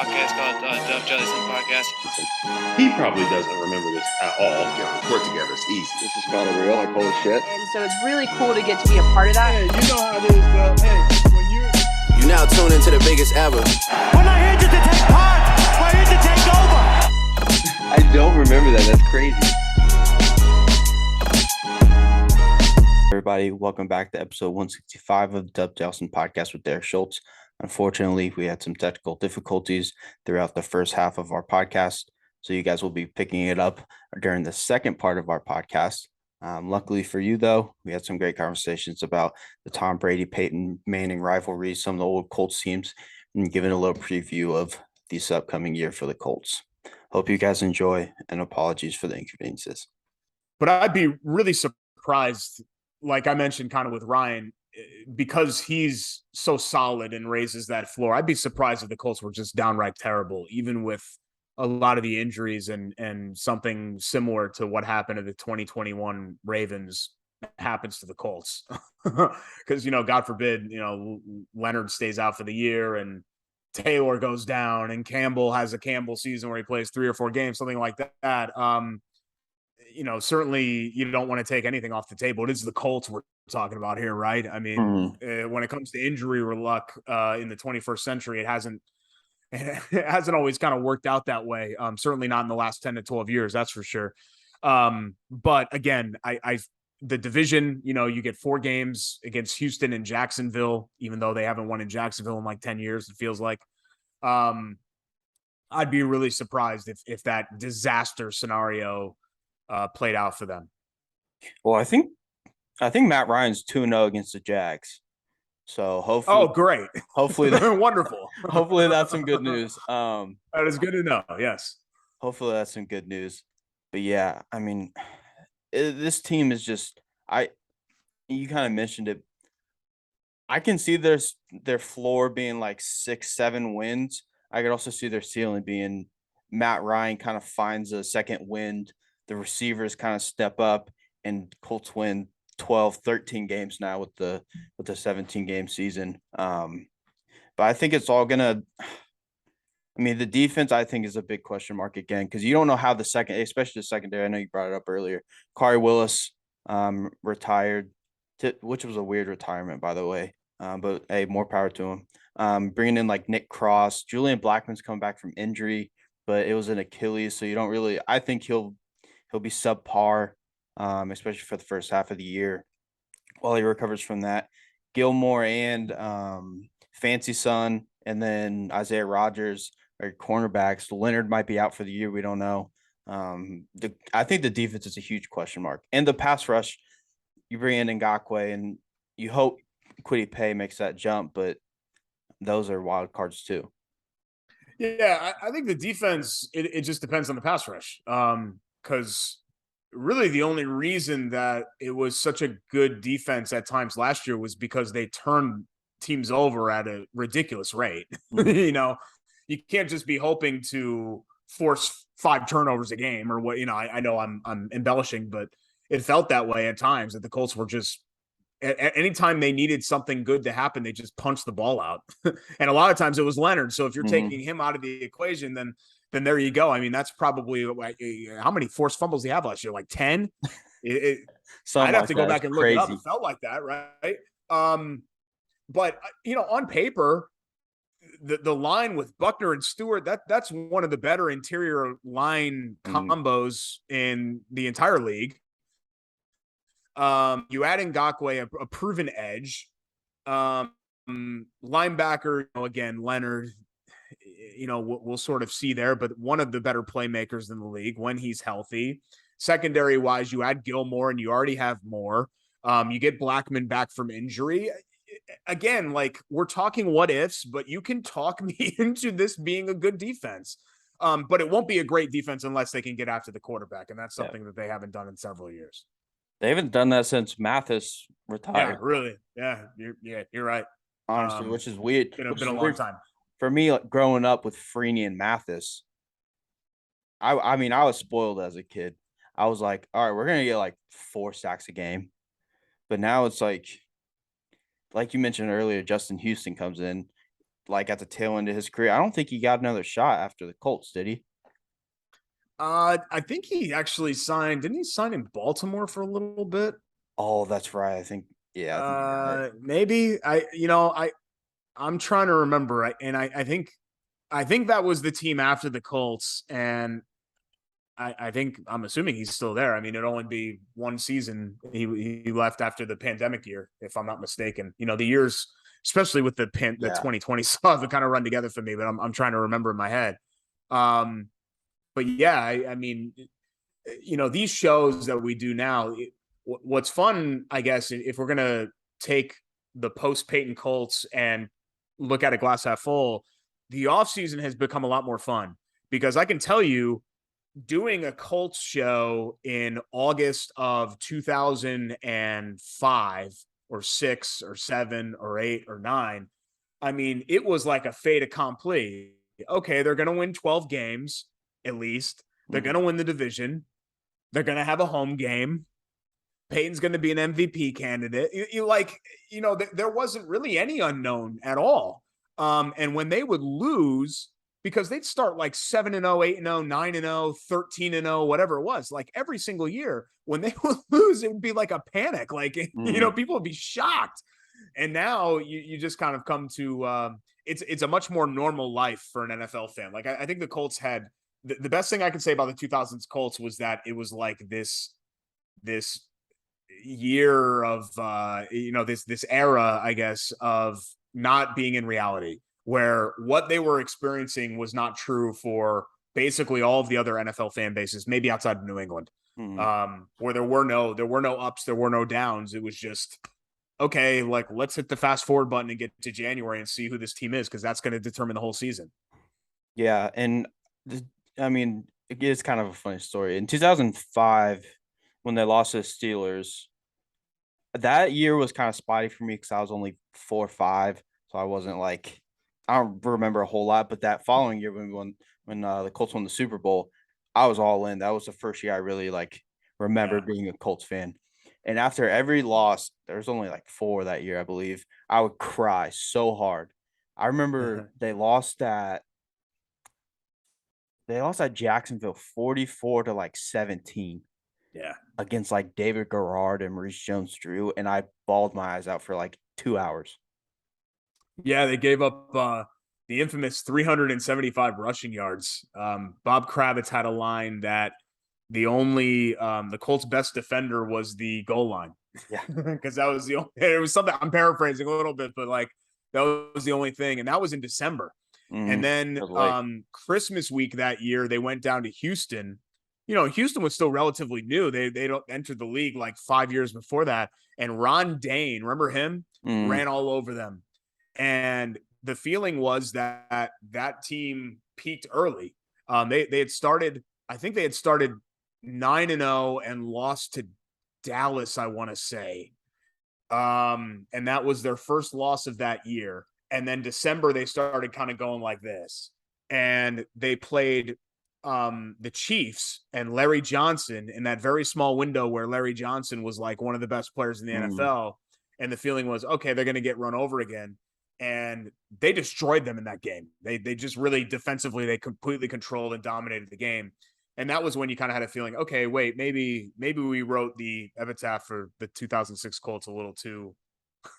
podcast called Dub Jellison Podcast. He probably doesn't remember this at all. Yeah, record together. It's easy. This is kind of real. Like, holy shit. And so it's really cool to get to be a part of that. Hey, you know how it is, Bill. Hey, when you now tune into the biggest ever. We're not here just to take part. We're here to take over. I don't remember that. That's crazy. Everybody, welcome back to episode 165 of the Dub Jellison Podcast with Derek Schultz. Unfortunately, we had some technical difficulties throughout the first half of our podcast, so you guys will be picking it up during the second part of our podcast. Luckily for you, though, we had some great conversations about the Tom Brady, Peyton Manning rivalry, some of the old Colts teams, and giving a little preview of this upcoming year for the Colts. Hope you guys enjoy, and apologies for the inconveniences. But I'd be really surprised, like I mentioned kind of with Ryan, because he's so solid and raises that floor. I'd be surprised if the Colts were just downright terrible, even with a lot of the injuries and something similar to what happened to the 2021 Ravens happens to the Colts. Because, God forbid, Leonard stays out for the year and Taylor goes down and Campbell has a Campbell season where he plays 3 or 4 games, something like that. Certainly you don't want to take anything off the table. It is the Colts we're talking about here, right? I mean, when it comes to injury or luck in the 21st century, it hasn't always kind of worked out that way. Certainly not in the last 10 to 12 years, that's for sure. But again, the division, you get 4 games against Houston and Jacksonville, even though they haven't won in Jacksonville in like 10 years, it feels like. I'd be really surprised if that disaster scenario played out for them. Well, I think Matt Ryan's 2-0 against the Jags. So hopefully, oh, great! Hopefully, wonderful. Hopefully, that's some good news. That is good to know. Yes. Hopefully, that's some good news. But yeah, I mean, this team is just you kind of mentioned it. I can see their floor being like 6-7 wins. I could also see their ceiling being Matt Ryan kind of finds a second wind. The receivers kind of step up, and Colts win 12, 13 games now with the 17-game season. But I think it's all gonna. I mean, the defense I think is a big question mark again because you don't know how especially the secondary. I know you brought it up earlier. Kari Willis retired, which was a weird retirement, by the way. But hey, more power to him. Bringing in like Nick Cross, Julian Blackmon's come back from injury, but it was an Achilles, so you don't really. I think he'll be subpar, especially for the first half of the year while he recovers from that. Gilmore and Fancy Son, and then Isaiah Rodgers are cornerbacks. Leonard might be out for the year. We don't know. I think the defense is a huge question mark. And the pass rush, you bring in Ngakoue, and you hope Kwity Paye makes that jump, but those are wild cards too. Yeah, I think the defense, it just depends on the pass rush. Because really the only reason that it was such a good defense at times last year was because they turned teams over at a ridiculous rate. You can't just be hoping to force 5 turnovers a game or what, I know I'm embellishing, but it felt that way at times that the Colts were just, anytime they needed something good to happen, they just punched the ball out. And a lot of times it was Leonard. So if you're taking him out of the equation, then there you go. I mean, that's probably how many forced fumbles do you have last year? Like 10? I'd have to go back and look it up. It felt like that, right? But, on paper, the line with Buckner and Stewart, that's one of the better interior line combos in the entire league. You add Ngakoue, a proven edge. Linebacker, again, Leonard, we'll sort of see there, but one of the better playmakers in the league when he's healthy. Secondary wise, you add Gilmore and you already have more. You get Blackmon back from injury. Again, like we're talking what ifs, but you can talk me into this being a good defense. But it won't be a great defense unless they can get after the quarterback. And that's something that they haven't done in several years. They haven't done that since Mathis retired. Yeah, really. Yeah, you're right. Honestly, which is weird. It's been a long time. For me, like, growing up with Freeney and Mathis, I mean, I was spoiled as a kid. I was like, all right, we're going to get like 4 sacks a game. But now it's like you mentioned earlier, Justin Houston comes in. like at the tail end of his career. I don't think he got another shot after the Colts, did he? I think he actually signed. Didn't he sign in Baltimore for a little bit? Oh, that's right. I think yeah. I think you're right. Maybe I'm trying to remember. I think that was the team after the Colts, and I'm assuming he's still there. I mean, it'd only be one season. He left after the pandemic year, if I'm not mistaken. The years, especially with the 2020 saw the kind of run together for me, but I'm trying to remember in my head. But yeah, I mean, these shows that we do now, what's fun, I guess, if we're gonna take the post Peyton Colts and look at a glass half full, the offseason has become a lot more fun because I can tell you, doing a Colts show in August of 2005 or 6 or 7 or 8 or 9, I mean, it was like a fait accompli. Okay, they're going to win 12 games at least. They're going to win the division. They're going to have a home game. Peyton's going to be an MVP candidate. There wasn't really any unknown at all. And when they would lose, because they'd start like 7-0, 8-0, 9-0, 13-0, whatever it was, like every single year, when they would lose, it would be like a panic. Like, people would be shocked. And now you just kind of come to, it's a much more normal life for an NFL fan. Like, I think the Colts had, the best thing I could say about the 2000s Colts was that it was like this year of, this era, I guess, of not being in reality, where what they were experiencing was not true for basically all of the other NFL fan bases, maybe outside of New England, where there were no ups, there were no downs. It was just, okay, like, let's hit the fast forward button and get to January and see who this team is, because that's going to determine the whole season. Yeah, and I mean, it is kind of a funny story. In 2005, when they lost to the Steelers, that year was kind of spotty for me because I was only 4 or 5, so I wasn't like, I don't remember a whole lot. But that following year, when the Colts won the Super Bowl, I was all in. That was the first year I really remember being a Colts fan. And after every loss, there was only like 4 that year, I believe, I would cry so hard. I remember they lost at Jacksonville 44-17. Yeah. Against like David Garrard and Maurice Jones-Drew, and I bawled my eyes out for like 2 hours. Yeah, they gave up the infamous 375 rushing yards. Bob Kravitz had a line that the Colts' best defender was the goal line. Yeah, because that was it was something, I'm paraphrasing a little bit, but like that was the only thing, and that was in December. And then Christmas week that year, they went down to Houston. Houston was still relatively new. They don't enter the league like 5 years before that. And Ron Dane, remember him? Ran all over them. And the feeling was that team peaked early. They had started, I think they had started 9-0 and lost to Dallas, I want to say. And that was their first loss of that year. And then December, they started kind of going like this. And they played the Chiefs and Larry Johnson in that very small window where Larry Johnson was like one of the best players in the NFL. And the feeling was, okay, they're going to get run over again. And they destroyed them in that game. They just really defensively, they completely controlled and dominated the game. And that was when you kind of had a feeling, okay, wait, maybe we wrote the epitaph for the 2006 Colts a little too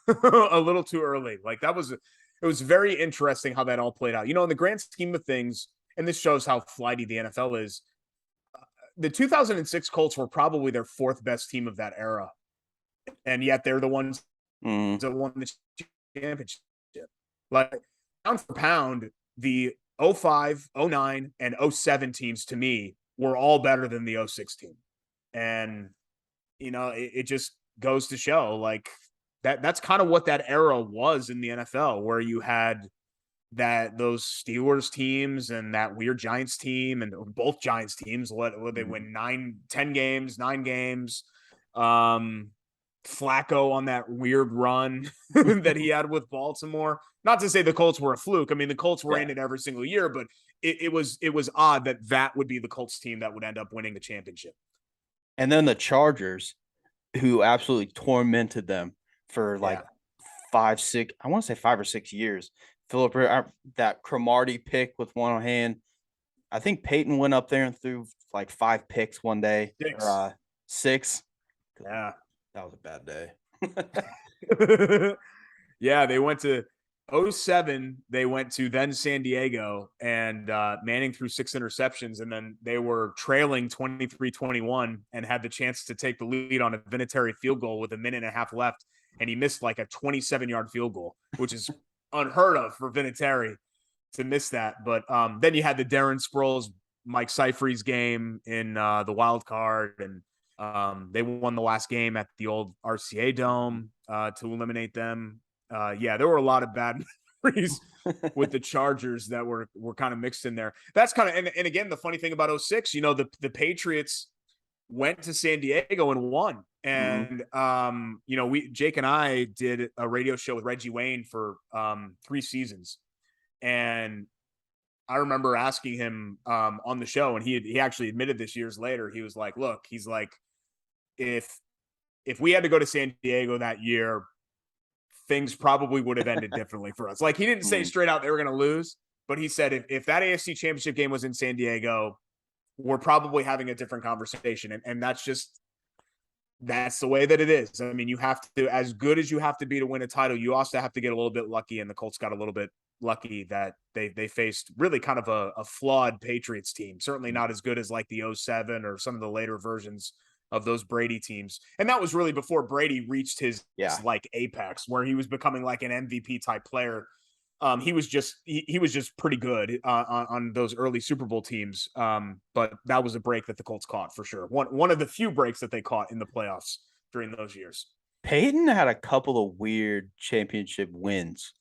early. Like it was very interesting how that all played out. In the grand scheme of things, and this shows how flighty the NFL is, the 2006 Colts were probably their 4th best team of that era. And yet they're the ones that won the championship. Like, pound for pound, the 05, 09, and 07 teams, to me, were all better than the 06 team. And, it just goes to show, like, that's kind of what that era was in the NFL, where you had those Steelers teams and that weird Giants team, and both Giants teams, what they win 9 games. Flacco on that weird run that he had with Baltimore. Not to say the Colts were a fluke. I mean, the Colts were in it every single year, but it was odd that would be the Colts team that would end up winning the championship. And then the Chargers, who absolutely tormented them for 5 or 6 years. that Cromartie pick with one hand. I think Peyton went up there and threw like 5 picks one day. 6. Or, 6. Yeah. That was a bad day. Yeah, they went to 07. They went to then San Diego, and Manning threw 6 interceptions, and then they were trailing 23-21 and had the chance to take the lead on a Vinatieri field goal with a minute and a half left, and he missed like a 27-yard field goal, which is unheard of for Vinatieri to miss that. But then you had the Darren Sproles, Mike Seyfried's game in the wild card, and they won the last game at the old RCA Dome to eliminate them. Yeah, there were a lot of bad memories with the Chargers that were kind of mixed in there. That's kind of, and again, the funny thing about 06, the Patriots went to San Diego and won. And, Jake and I did a radio show with Reggie Wayne for 3 seasons. And I remember asking him on the show, and he actually admitted this years later. He was like, look, he's like, if we had to go to San Diego that year, things probably would have ended differently for us. Like, he didn't say straight out they were going to lose, but he said if that AFC Championship game was in San Diego, we're probably having a different conversation. And that's the way that it is. I mean, you have to, as good as you have to be to win a title, you also have to get a little bit lucky, and the Colts got a little bit lucky that they faced really kind of a flawed Patriots team. Certainly not as good as like the 07 or some of the later versions of those Brady teams. And that was really before Brady reached his like apex, where he was becoming like an MVP type player. He was just pretty good on those early Super Bowl teams. But that was a break that the Colts caught for sure. One of the few breaks that they caught in the playoffs during those years. Peyton had a couple of weird championship wins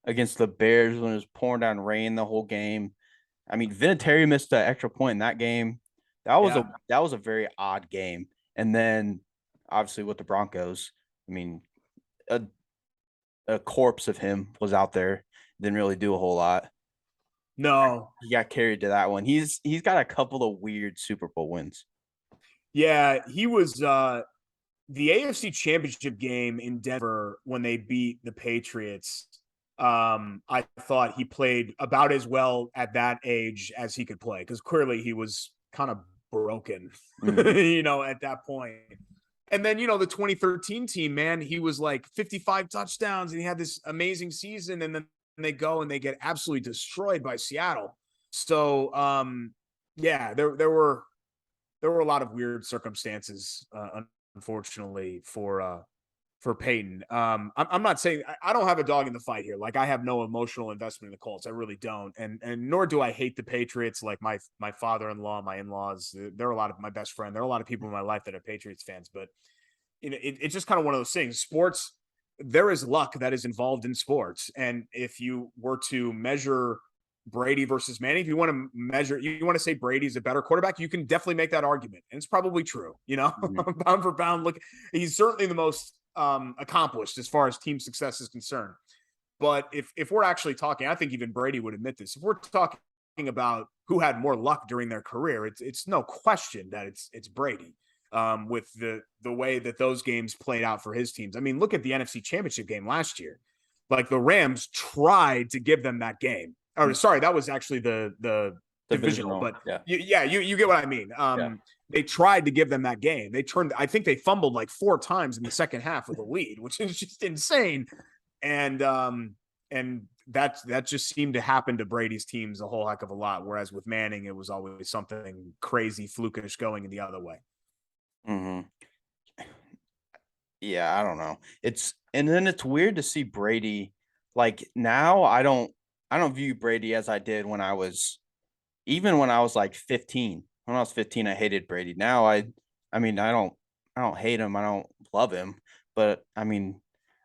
against the Bears when it was pouring down rain the whole game. I mean, Vinatieri missed an extra point in that game. That was a very odd game. And then, obviously, with the Broncos, I mean, a corpse of him was out there. Didn't really do a whole lot. No. He got carried to that one. He's got a couple of weird Super Bowl wins. Yeah, he was the AFC Championship game in Denver when they beat the Patriots. I thought he played about as well at that age as he could play, because clearly he was kind of broken, at that point. And then, the 2013 team, man, he was like 55 touchdowns and he had this amazing season, and then they go and they get absolutely destroyed by Seattle. So, there were a lot of weird circumstances, unfortunately, for Peyton. I'm not saying I don't have a dog in the fight here. Like, I have no emotional investment in the Colts. I really don't. And nor do I hate the Patriots. Like my father-in-law, my in-laws, there are a lot of my best friend. There are a lot of people in my life that are Patriots fans, but it's just kind of one of those things. Sports, there is luck that is involved in sports. And if you were to measure Brady versus Manning, if you want to say Brady's a better quarterback, you can definitely make that argument. And it's probably true, pound for pound. Look, he's certainly the most accomplished as far as team success is concerned. But if we're actually talking, I think even Brady would admit this. If we're talking about who had more luck during their career, it's no question that it's Brady. With the way that those games played out for his teams. I mean, look at the NFC Championship game last year. Like, the Rams tried to give them that game. Or sorry, that was actually the divisional. But you get what I mean. They tried to give them that game. I think they fumbled like 4 times in the second half with a lead, which is just insane. And that just seemed to happen to Brady's teams a whole heck of a lot. Whereas with Manning, it was always something crazy, flukish going in the other way. Mm-hmm. Yeah, I don't know. And then it's weird to see Brady. Like, now I don't view Brady as I did when I was like 15. When I was 15, I hated Brady. Now I don't hate him. I don't love him, but I mean,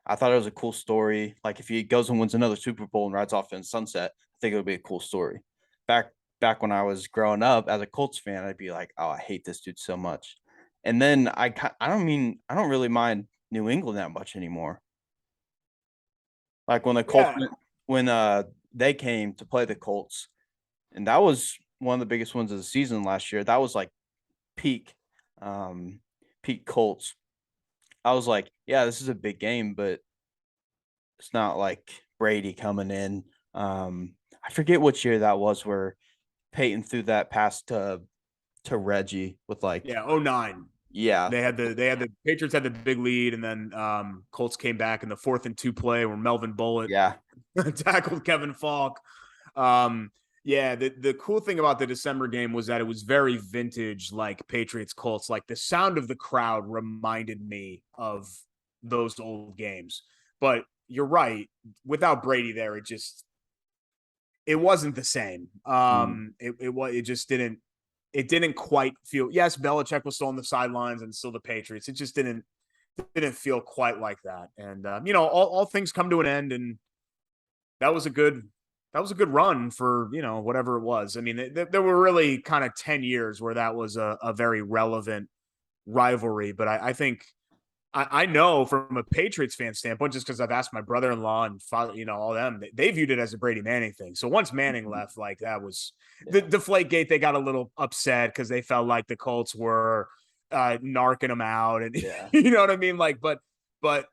I thought it was a cool story. Like, if he goes and wins another Super Bowl and rides off in sunset, I think it would be a cool story. Back when I was growing up as a Colts fan, I'd be like, oh, I hate this dude so much. And then I don't really mind New England that much anymore. Like, when the Colts, when they came to play the Colts, and that was one of the biggest ones of the season last year. That was like peak Colts. I was like, yeah, this is a big game, but it's not like Brady coming in I forget which year that was where Peyton threw that pass to Reggie with like 09. Yeah. They had the Patriots had the big lead, and then Colts came back in the 4th and 2 play where Melvin Bullitt tackled Kevin Falk. The cool thing about the December game was that it was very vintage, like Patriots Colts. Like the sound of the crowd reminded me of those old games. But you're right, without Brady there, it wasn't the same. It just didn't. It didn't quite feel. Yes, Belichick was still on the sidelines and still the Patriots. It just didn't feel quite like that. And all things come to an end, and that was a good run for whatever it was. I mean, there were really kind of 10 years where that was a very relevant rivalry. But I think I know from a Patriots fan standpoint, just because I've asked my brother-in-law and father, all them, they viewed it as a Brady Manning thing. So once Manning left, like that was the Deflategate. They got a little upset because they felt like the Colts were narking them out, and you know what I mean. Like, but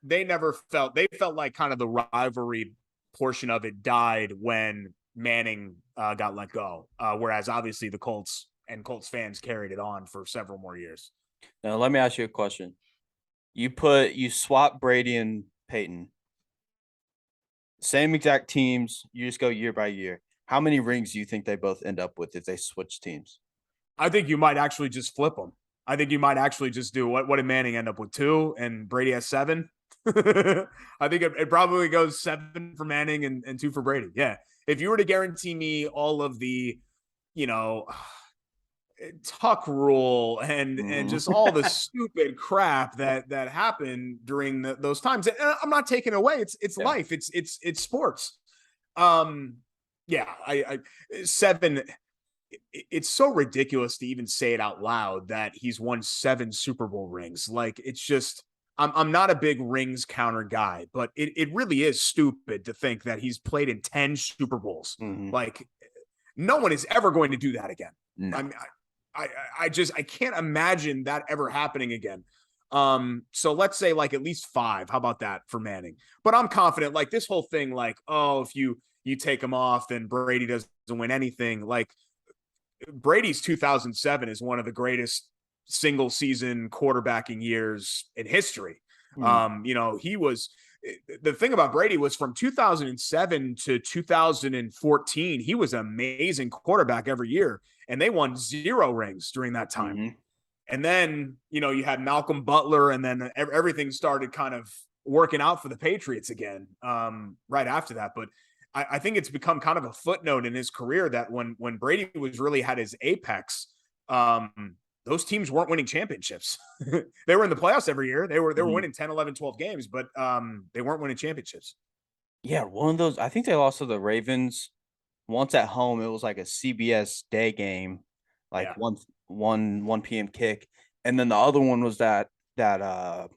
they felt like kind of the rivalry portion of it died when Manning got let go. Whereas obviously the Colts and Colts fans carried it on for several more years. Now let me ask you a question. You swap Brady and Peyton. Same exact teams. You just go year by year. How many rings do you think they both end up with if they switch teams? I think you might actually just flip them. I think you might actually just do what did Manning end up with, 2 and Brady has 7? I think it probably goes 7 for Manning and 2 for Brady. Yeah. If you were to guarantee me all of the, tuck rule and just all the stupid crap that happened during those times. And I'm not taking it away. It's life. It's sports. I 7. It's so ridiculous to even say it out loud that he's won 7 Super Bowl rings. Like it's just, I'm not a big rings counter guy, but it really is stupid to think that he's played in 10 Super Bowls. Like no one is ever going to do that again. No. I mean, I can't imagine that ever happening again. So let's say like at least 5. How about that for Manning? But I'm confident, like this whole thing, like, if you take him off, then Brady doesn't win anything. Like Brady's 2007 is one of the greatest single season quarterbacking years in history. He was, the thing about Brady was from 2007 to 2014, he was an amazing quarterback every year, and they won 0 rings during that time. And then, you had Malcolm Butler, and then everything started kind of working out for the Patriots again right after that. But I think it's become kind of a footnote in his career that when Brady was really had his apex, those teams weren't winning championships. They were in the playoffs every year. They were winning 10, 11, 12 games, but they weren't winning championships. Yeah, one of those. I think they lost to the Ravens once at home. It was like a CBS day game, like 1 p.m. kick, and then the other one was that I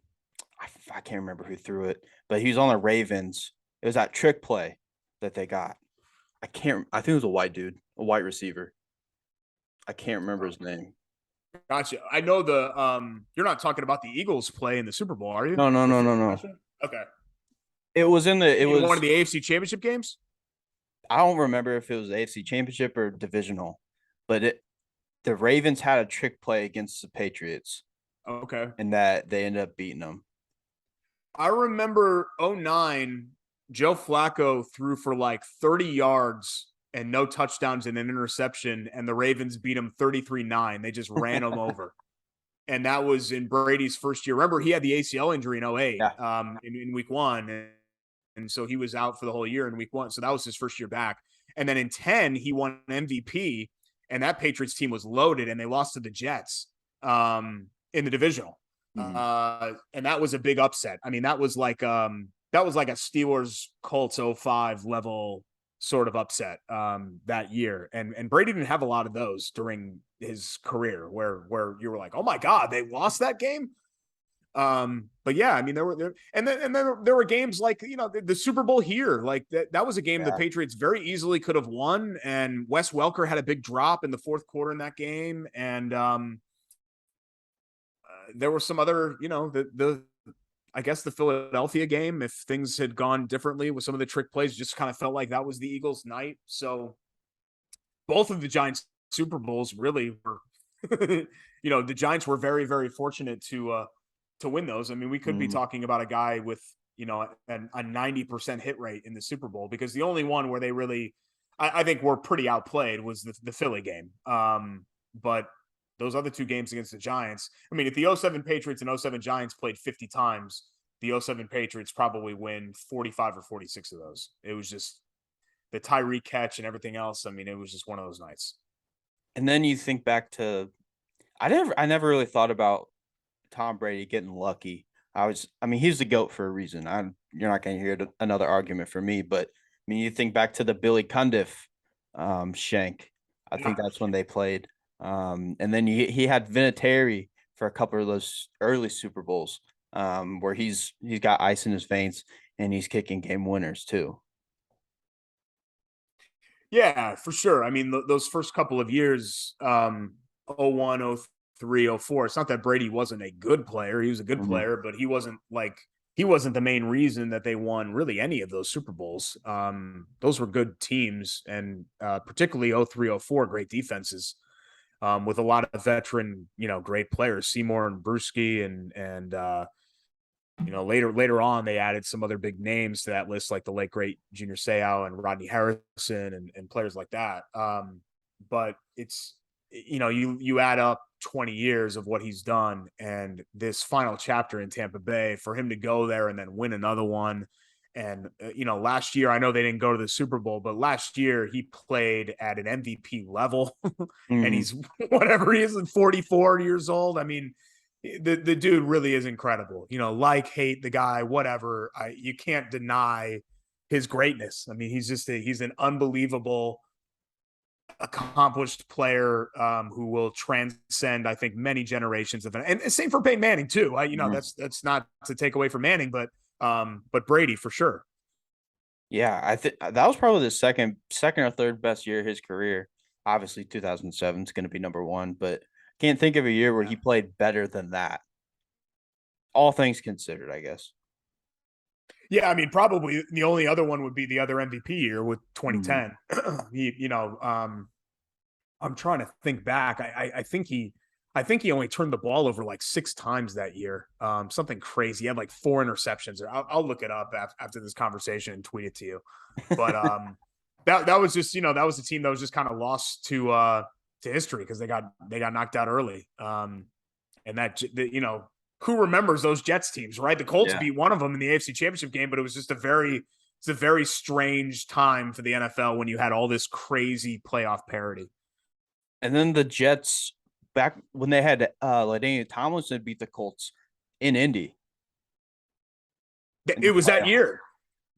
can't remember who threw it, but he was on the Ravens. It was that trick play that they got. I think it was a white dude, a white receiver. I can't remember his name. Gotcha. I know you're not talking about the Eagles play in the Super Bowl, are you? No. Okay. It was one of the AFC Championship games? I don't remember if it was AFC Championship or divisional, but the Ravens had a trick play against the Patriots. Okay. And that they ended up beating them. I remember 09, Joe Flacco threw for like 30 yards and no touchdowns and an interception, and the Ravens beat him 33-9. They just ran him over. And that was in Brady's first year. Remember, he had the ACL injury in 08 in week 1. And so he was out for the whole year in week 1. So that was his first year back. And then in 10, he won MVP, and that Patriots team was loaded, and they lost to the Jets in the divisional. And that was a big upset. I mean, that was like a Steelers Colts 05 level sort of upset that year. And Brady didn't have a lot of those during his career where you were like, oh my God, they lost that game. But yeah, I mean, there were games like, the Super Bowl here, like that was a game the Patriots very easily could have won. And Wes Welker had a big drop in the fourth quarter in that game. And there were some other, I guess the Philadelphia game, if things had gone differently with some of the trick plays, just kind of felt like that was the Eagles' night. So both of the Giants Super Bowls really were, the Giants were very, very fortunate to win those. I mean, we could be talking about a guy with, a 90% hit rate in the Super Bowl, because the only one where they really, I think, were pretty outplayed was the Philly game. But those other two games against the Giants, I mean, if the 07 Patriots and 07 Giants played 50 times, the 07 Patriots probably win 45 or 46 of those. It was just the Tyreek catch and everything else. I mean, it was just one of those nights. And then you think back to, I never really thought about Tom Brady getting lucky. He's the GOAT for a reason. You're not going to hear another argument from me, but I mean, you think back to the Billy Cundiff shank. I think that's when they played. And then he had Vinatieri for a couple of those early Super Bowls, where he's got ice in his veins and he's kicking game winners too. Yeah, for sure. I mean, those first couple of years, 01, 03, 04, it's not that Brady wasn't a good player. He was a good player, but he wasn't the main reason that they won really any of those Super Bowls. Those were good teams, and particularly 03, 04, great defenses, with a lot of veteran, great players, Seymour and Bruschi, and later on they added some other big names to that list, like the late great Junior Seau and Rodney Harrison and players like that. But it's, you add up 20 years of what he's done, and this final chapter in Tampa Bay, for him to go there and then win another one. And, last year, I know they didn't go to the Super Bowl, but last year he played at an MVP level and he's whatever he is, 44 years old. I mean, the dude really is incredible, hate the guy, whatever. You can't deny his greatness. I mean, he's an unbelievable, accomplished player who will transcend, I think, many generations of it. And same for Peyton Manning too. That's not to take away from Manning, but Brady for sure. Yeah, I think that was probably the second or third best year of his career. Obviously, 2007 is going to be number one, but can't think of a year where he played better than that. All things considered, I guess. Yeah, I mean, probably the only other one would be the other MVP year with 2010. I'm trying to think back. I think he only turned the ball over like 6 times that year. Something crazy. He had like 4 interceptions. I'll look it up after this conversation and tweet it to you. But that was just, that was a team that was just kind of lost to history because they got knocked out early. And that, who remembers those Jets teams, right? The Colts beat one of them in the AFC Championship game, but it was just it's a very strange time for the NFL when you had all this crazy playoff parity. And then the Jets, back when they had LaDainian Tomlinson beat the Colts in Indy. It was that year.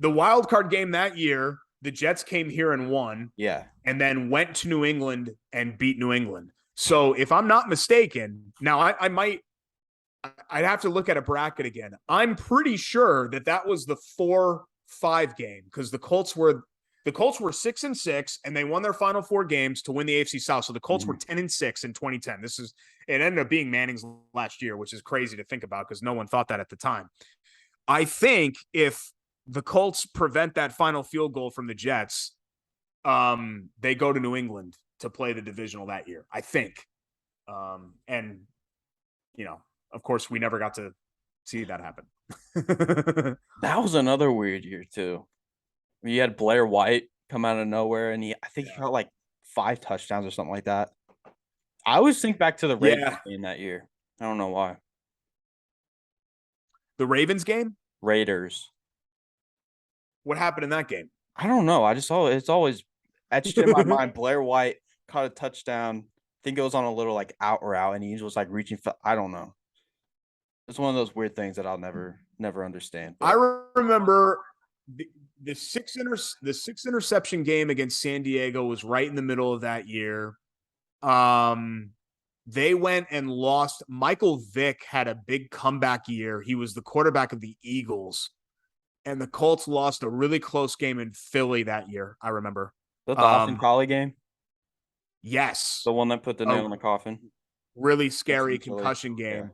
The wild card game that year, the Jets came here and won. Yeah. And then went to New England and beat New England. So if I'm not mistaken, now I'd have to look at a bracket again. I'm pretty sure that was the 4-5 game, because the Colts were 6-6 and they won their final 4 games to win the AFC South. So the Colts were 10-6 in 2010. It ended up being Manning's last year, which is crazy to think about because no one thought that at the time. I think if the Colts prevent that final field goal from the Jets, they go to New England to play the divisional that year, I think. And, of course, we never got to see that happen. That was another weird year, too. You had Blair White come out of nowhere, and I think he got like 5 touchdowns or something like that. I always think back to the Ravens game that year. I don't know why. The Ravens game? Raiders. What happened in that game? I don't know. It's always etched in my mind. Blair White caught a touchdown. I think it was on a little like out route, and he was like reaching for, I don't know. It's one of those weird things that I'll never understand. But I remember the 6 interception game against San Diego was right in the middle of that year. They went and lost. Michael Vick had a big comeback year. He was the quarterback of the Eagles, and the Colts lost a really close game in Philly that year. I remember. The Austin Collie game? Yes. The one that put the nail in the coffin? Really scary concussion game.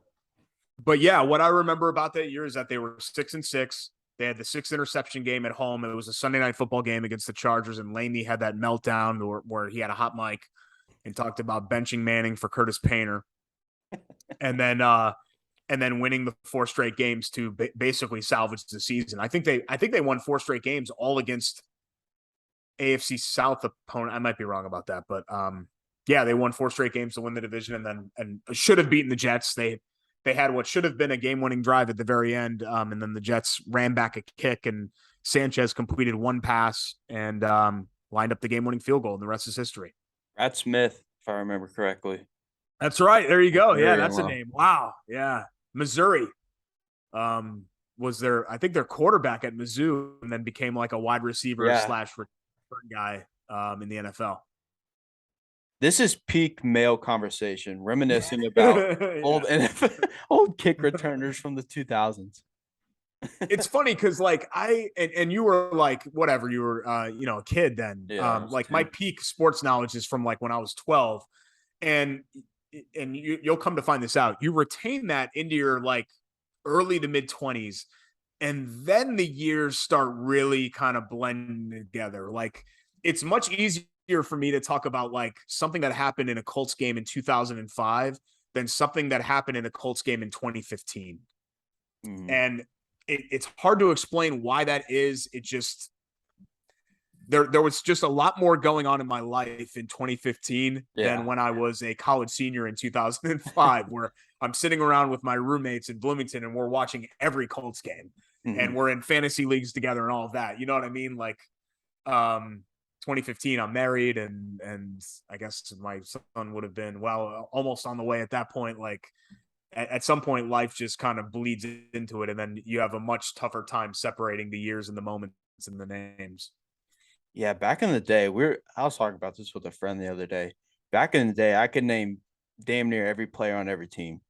But yeah, what I remember about that year is that they were 6-6. They had the 6 interception game at home. It was a Sunday night football game against the Chargers, and Laney had that meltdown where he had a hot mic and talked about benching Manning for Curtis Painter, and then winning the 4 straight games to basically salvage the season. I think they won 4 straight games, all against AFC South opponent. I might be wrong about that, but yeah, they won 4 straight games to win the division, and should have beaten the Jets. They had what should have been a game-winning drive at the very end, and then the Jets ran back a kick, and Sanchez completed 1 pass and lined up the game-winning field goal, and the rest is history. Brad Smith, if I remember correctly. That's right. There you go. Yeah, Very that's well. a name. Wow. Yeah, Missouri was their, I think, their quarterback at Mizzou, and then became like a wide receiver / return guy in the NFL. This is peak male conversation, reminiscing about old NFL, old kick returners from the 2000s. It's funny because like and you were like whatever, you were a kid then. Yeah, like my peak sports knowledge is from like when I was 12, and you'll come to find this out. You retain that into your like early to mid 20s, and then the years start really kind of blending together. Like it's much easier for me to talk about like something that happened in a Colts game in 2005 than something that happened in a Colts game in 2015. And it's hard to explain why that is. It just there was just a lot more going on in my life in 2015 than when I was a college senior in 2005, where I'm sitting around with my roommates in Bloomington and we're watching every Colts game and we're in fantasy leagues together and all of that. You know what I mean? Like 2015, I'm married, and I guess my son would have been almost on the way at that point. Like at some point, life just kind of bleeds into it, and then you have a much tougher time separating the years and the moments and the names. Yeah, back in the day, I was talking about this with a friend the other day. Back in the day, I could name damn near every player on every team,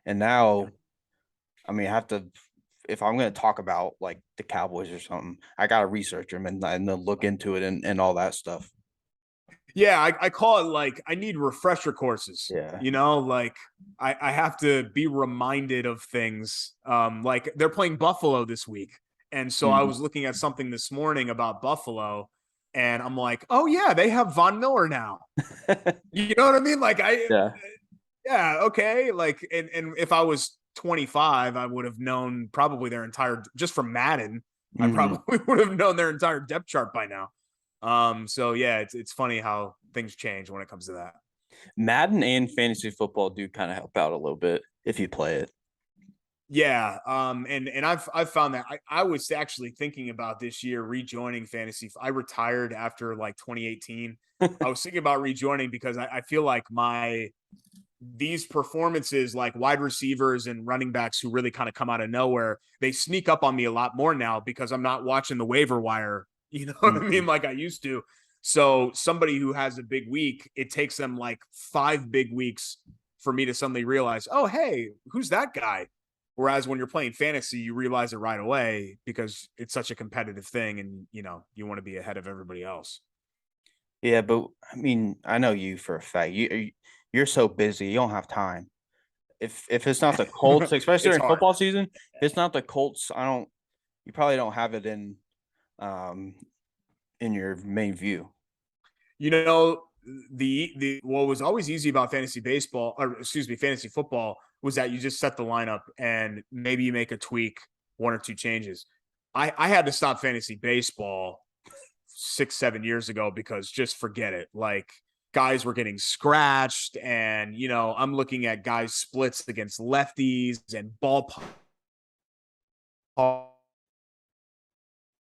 and now, I mean, I have to. If I'm going to talk about like the Cowboys or something, I got to research them and then look into it and all that stuff. Yeah, I call it like I need refresher courses. Yeah. You know, like I have to be reminded of things. Like they're playing Buffalo this week. And so I was looking at something this morning about Buffalo, and I'm like, oh yeah, they have Von Miller now. You know what I mean? Like yeah, okay. Like, and if I was 25, I would have known probably their entire, just from Madden, I probably would have known their entire depth chart by now. So yeah, it's funny how things change when it comes to that. Madden and fantasy football do kind of help out a little bit if you play it. Yeah. And I've found that I was actually thinking about this year rejoining fantasy. I retired after like 2018. I was thinking about rejoining because I feel like these performances, like wide receivers and running backs who really kind of come out of nowhere, they sneak up on me a lot more now because I'm not watching the waiver wire, you know what I mean? Like I used to. So somebody who has a big week, it takes them like 5 big weeks for me to suddenly realize, oh, hey, who's that guy? Whereas when you're playing fantasy, you realize it right away because it's such a competitive thing, and you want to be ahead of everybody else. Yeah, but I mean, I know you for a fact. You're so busy, you don't have time. If it's not the Colts, especially during football season, if it's not the Colts, you probably don't have it in your main view. You know, the what was always easy about fantasy football was that you just set the lineup and maybe you make a tweak, 1 or 2 changes. I had to stop fantasy baseball 6-7 years ago because just forget it. Like guys were getting scratched, and I'm looking at guys splits against lefties and ball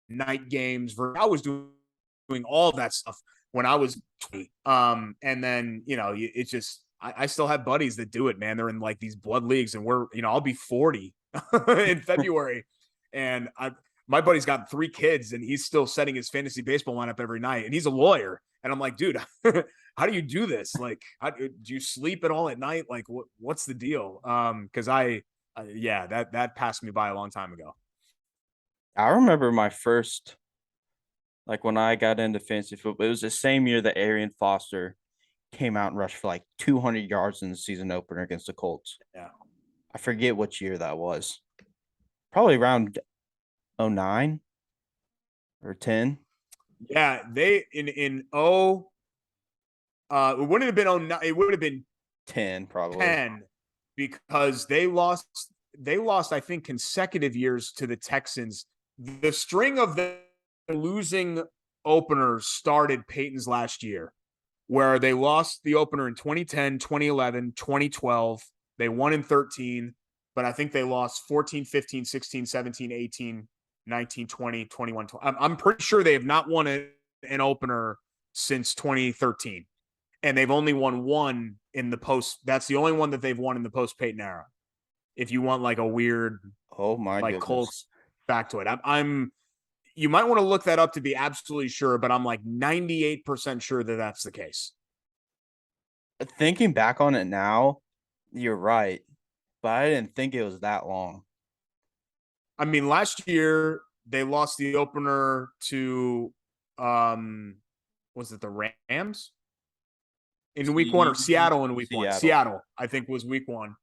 night games. I was doing all that stuff when I was 20. And then it's just I still have buddies that do it, man. They're in like these blood leagues, and I'll be 40 in February, and my buddy's got 3 kids, and he's still setting his fantasy baseball lineup every night, and he's a lawyer. And I'm like, dude, how do you do this? Like, do you sleep at all at night? Like, what's the deal? Because that passed me by a long time ago. I remember my first, like when I got into fantasy football, it was the same year that Arian Foster came out and rushed for like 200 yards in the season opener against the Colts. Yeah. I forget which year that was. Probably around 09 or 10. Yeah, they in it wouldn't have been 09, it would have been 10 probably. 10 because they lost I think consecutive years to the Texans. The string of the losing openers started Peyton's last year, where they lost the opener in 2010, 2011, 2012. They won in 13, but I think they lost 14, 15, 16, 17, 18, 19, 20, 21, 20. I'm pretty sure they have not won an opener since 2013. And they've only won one in the post. That's the only one that they've won in the post Peyton era. If you want like a weird, like goodness. Colts back to it, I'm. You might want to look that up to be absolutely sure, but I'm like 98% sure that that's the case. Thinking back on it now, you're right, but I didn't think it was that long. I mean, last year they lost the opener to, was it the Rams in week 1 or Seattle in week 1? Seattle, I think, was week 1.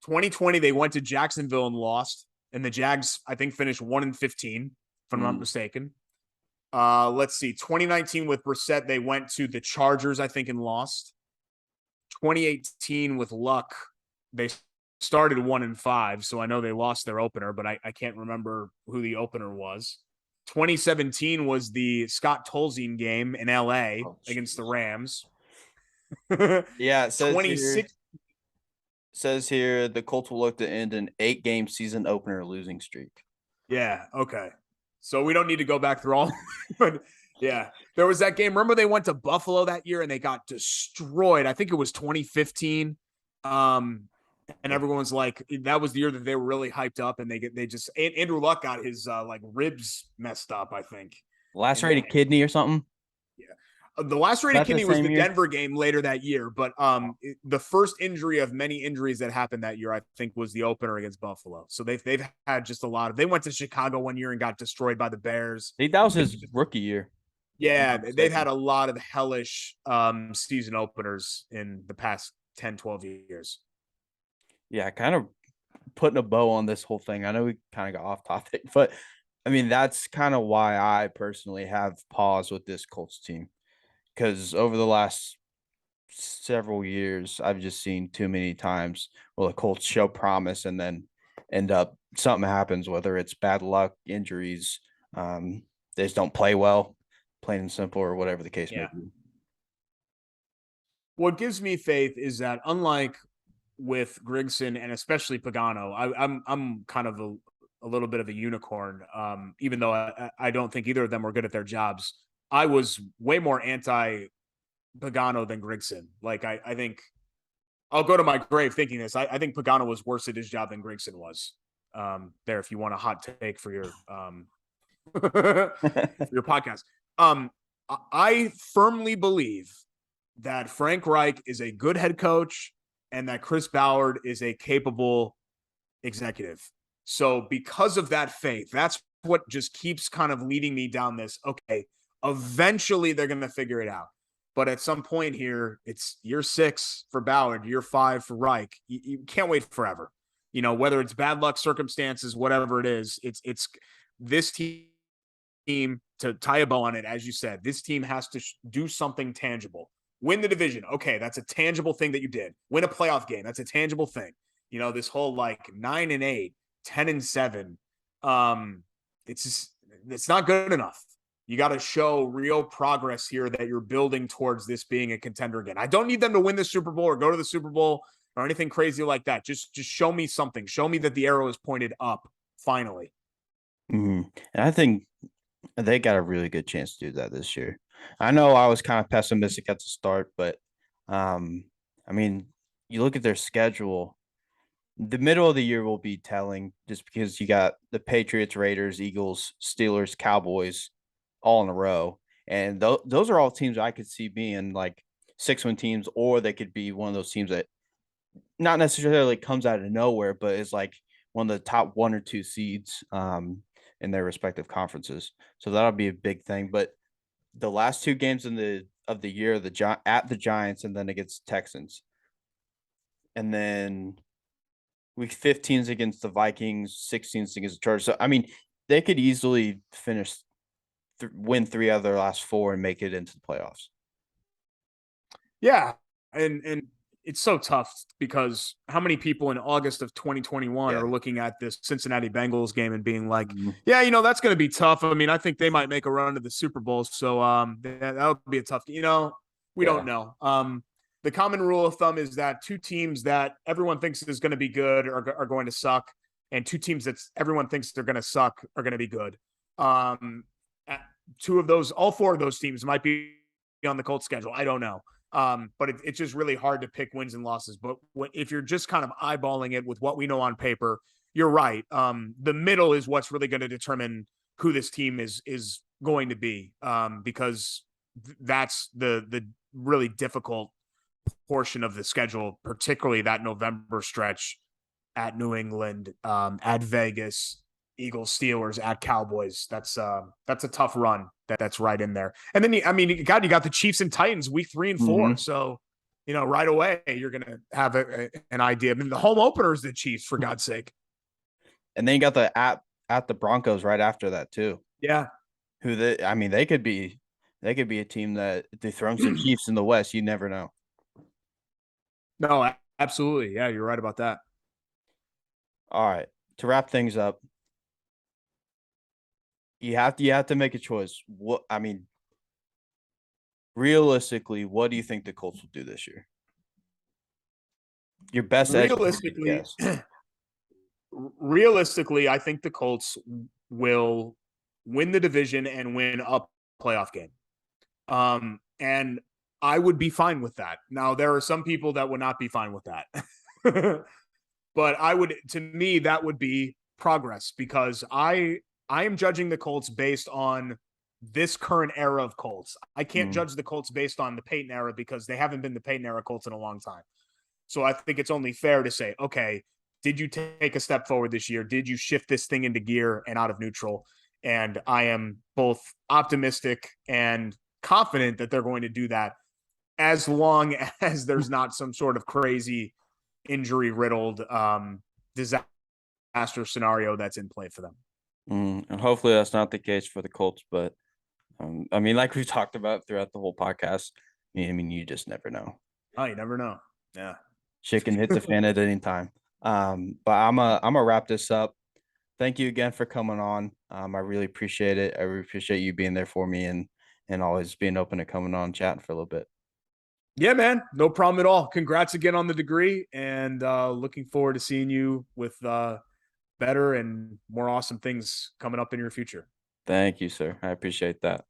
2020 they went to Jacksonville and lost, and the Jags I think finished 1-15 if I'm not mistaken. Let's see, 2019 with Brissett they went to the Chargers I think and lost. 2018 with Luck they started 1-5, so I know they lost their opener, but I can't remember who the opener was. 2017 was the Scott Tolzien game in LA against the Rams. Yeah, it says here the Colts will look to end an 8-game season opener losing streak. Yeah, okay. So we don't need to go back through all, but yeah, there was that game. Remember they went to Buffalo that year and they got destroyed. I think it was 2015. And everyone's like, that was the year that they were really hyped up, and they just Andrew Luck got his like ribs messed up, I think. Lacerated kidney or something. Yeah. The lacerated kidney was the Denver game later that year, but the first injury of many injuries that happened that year, I think, was the opener against Buffalo. So they've had just a lot of. They went to Chicago one year and got destroyed by the Bears. That was his rookie year. Yeah, they've had a lot of hellish season openers in the past 10, 12 years. Yeah, kind of putting a bow on this whole thing. I know we kind of got off topic, but I mean, that's kind of why I personally have paused with this Colts team, because over the last several years, I've just seen too many times where the Colts show promise and then end up something happens, whether it's bad luck, injuries, they just don't play well, plain and simple, or whatever the case may be. What gives me faith is that unlike with Grigson and especially Pagano, I'm kind of a little bit of a unicorn. Even though I don't think either of them were good at their jobs. I was way more anti Pagano than Grigson. Like I think I'll go to my grave thinking this. I think Pagano was worse at his job than Grigson was. There, if you want a hot take for your your podcast. I firmly believe that Frank Reich is a good head coach and that Chris Ballard is a capable executive. So because of that faith, that's what just keeps kind of leading me down this. Okay, eventually they're going to figure it out. But at some point here, it's year 6 for Ballard, year 5 for Reich. You can't wait forever. You know, whether it's bad luck, circumstances, whatever it is, it's this team, to tie a bow on it, as you said, this team has to do something tangible. Win the division. Okay, that's a tangible thing that you did. Win a playoff game. That's a tangible thing. You know, this whole like 9-8, 10-7. It's not good enough. You got to show real progress here that you're building towards this being a contender again. I don't need them to win the Super Bowl or go to the Super Bowl or anything crazy like that. Just show me something. Show me that the arrow is pointed up finally. Mm-hmm. And I think they got a really good chance to do that this year. I know I was kind of pessimistic at the start, but I mean, you look at their schedule, the middle of the year will be telling just because you got the Patriots, Raiders, Eagles, Steelers, Cowboys all in a row. And those are all teams I could see being like 6-win teams, or they could be one of those teams that not necessarily comes out of nowhere, but is like one of the top 1 or 2 seeds in their respective conferences. So that'll be a big thing. But the last 2 games of the year, at the Giants and then against Texans. And then Week 15 is against the Vikings, 16 is against the Chargers. So I mean, they could easily finish win 3 out of their last 4 and make it into the playoffs. Yeah, and it's so tough because how many people in August of 2021 are looking at this Cincinnati Bengals game and being like, yeah, that's going to be tough. I mean, I think they might make a run to the Super Bowl. So that'll be a tough, we don't know. The common rule of thumb is that 2 teams that everyone thinks is going to be good are going to suck. And 2 teams that everyone thinks they're going to suck are going to be good. 2 of those, all 4 of those teams might be on the Colts schedule. I don't know. But it's just really hard to pick wins and losses. But if you're just kind of eyeballing it with what we know on paper, you're right. The middle is what's really going to determine who this team is going to be, because that's the really difficult portion of the schedule, particularly that November stretch at New England, at Vegas, Eagles, Steelers, at Cowboys. That's a tough run that's right in there. And then, you got the Chiefs and Titans week 3 and 4. So, right away, you're going to have an idea. I mean, the home opener is the Chiefs, for God's sake. And then you got the at the Broncos right after that too. Yeah. They could be a team that dethrones the Chiefs in the West. You never know. No, absolutely. Yeah, you're right about that. All right. To wrap things up, you have to make a choice. Realistically, what do you think the Colts will do this year? Your best realistically, I think the Colts will win the division and win a playoff game. And I would be fine with that. Now, there are some people that would not be fine with that. But to me, that would be progress, because I am judging the Colts based on this current era of Colts. I can't judge the Colts based on the Peyton era, because they haven't been the Peyton era Colts in a long time. So I think it's only fair to say, okay, did you take a step forward this year? Did you shift this thing into gear and out of neutral? And I am both optimistic and confident that they're going to do that, as long as there's not some sort of crazy injury-riddled disaster scenario that's in play for them. And hopefully that's not the case for the Colts. But, like we've talked about throughout the whole podcast, you just never know. Oh, you never know. Yeah. Shit can hit the fan at any time. But I'm gonna wrap this up. Thank you again for coming on. I really appreciate it. I really appreciate you being there for me and always being open to coming on and chatting for a little bit. Yeah, man. No problem at all. Congrats again on the degree, and looking forward to seeing you with better and more awesome things coming up in your future. Thank you, sir. I appreciate that.